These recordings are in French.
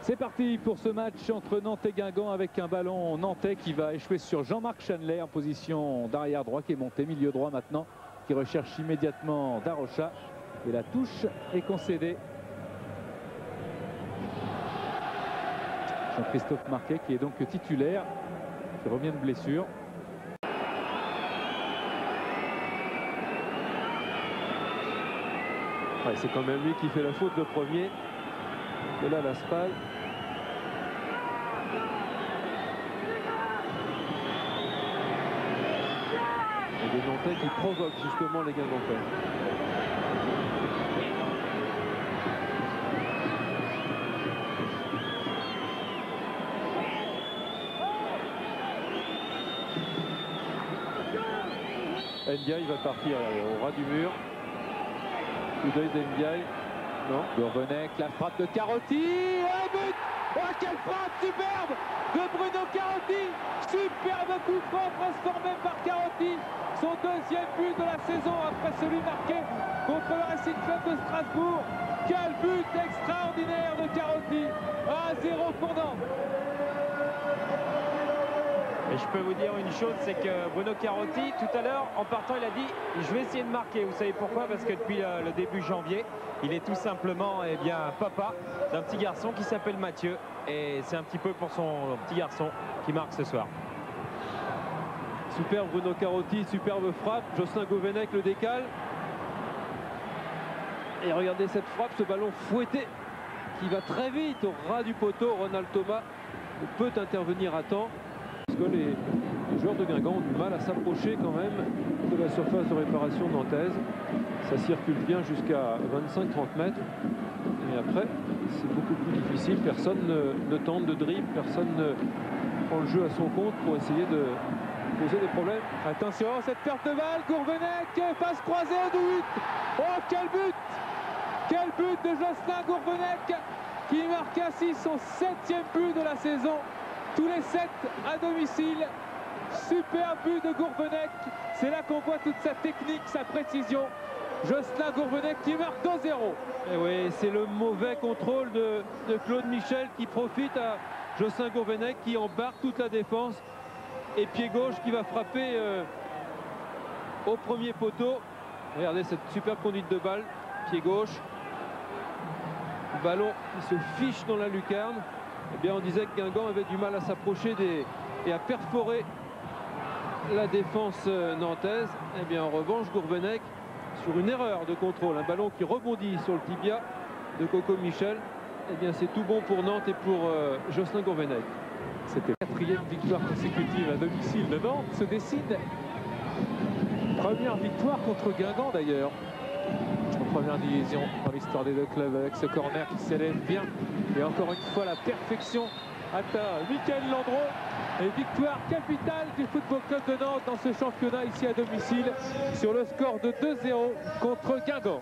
C'est parti pour ce match entre Nantes et Guingamp avec un ballon nantais qui va échouer sur Jean-Marc Chanlet en position d'arrière droit qui est monté milieu droit maintenant, qui recherche immédiatement Darocha et la touche est concédée. Jean-Christophe Marquet qui est donc titulaire, qui revient de blessure. Ouais, c'est quand même lui qui fait la faute le premier. Et là, l'Aspal. Et des Nantais qui provoquent justement les Guingampais. Ndiaye va partir au ras du mur. Coup d'œil d'Ndiaye. Non. Gourvenec, la frappe de Carotti. Un but. Oh, quelle frappe superbe de Bruno Carotti. Superbe coup franc transformé par Carotti. Son deuxième but de la saison après celui marqué contre le Racing Club de Strasbourg. Quel but extraordinaire de Carotti. 1-0 pour Nantes. Et je peux vous dire une chose, c'est que Bruno Carotti, tout à l'heure, en partant, il a dit « Je vais essayer de marquer ». Vous savez pourquoi? Parce que depuis le début janvier, il est tout simplement papa d'un petit garçon qui s'appelle Mathieu. Et c'est un petit peu pour son petit garçon qui marque ce soir. Superbe Bruno Carotti, superbe frappe. Jocelyn Gourvenec le décale. Et regardez cette frappe, ce ballon fouetté qui va très vite au ras du poteau. Ronald Thomas peut intervenir à temps. Parce que les joueurs de Guingamp ont du mal à s'approcher quand même de la surface de réparation nantaise. Ça circule bien jusqu'à 25-30 mètres. Et après, c'est beaucoup plus difficile. Personne ne tente de dribble, personne ne prend le jeu à son compte pour essayer de poser des problèmes. Attention, cette perte de balle, Gourvenec, passe croisée au but. Oh, quel but! Quel but de Jocelyn Gourvenec qui marque ainsi son 7e but de la saison. Tous les 7 à domicile. Super but de Gourvenec. C'est là qu'on voit toute sa technique, sa précision. Jocelyn Gourvenec qui marque 2-0. Et oui, c'est le mauvais contrôle de Claude Michel qui profite à Jocelyn Gourvenec qui embarque toute la défense. Et pied gauche qui va frapper au premier poteau. Regardez cette superbe conduite de balle. Pied gauche. Ballon qui se fiche dans la lucarne. Eh bien, on disait que Guingamp avait du mal à s'approcher et à perforer la défense nantaise. Eh bien, en revanche, Gourvenec, sur une erreur de contrôle, un ballon qui rebondit sur le tibia de Coco Michel, eh bien, c'est tout bon pour Nantes et pour Jocelyn Gourvenec. C'était la 4e victoire consécutive à domicile de Nantes. Se décide. Première victoire contre Guingamp d'ailleurs. En première division dans l'histoire des deux clubs avec ce corner qui s'élève bien. Et encore une fois la perfection atteint Mickaël Landreau. Et victoire capitale du Football Club de Nantes dans ce championnat ici à domicile sur le score de 2-0 contre Guingamp.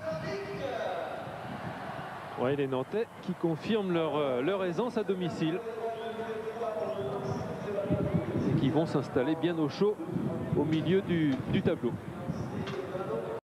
Ouais, les Nantais qui confirment leur aisance à domicile. Et qui vont s'installer bien au chaud au milieu du tableau.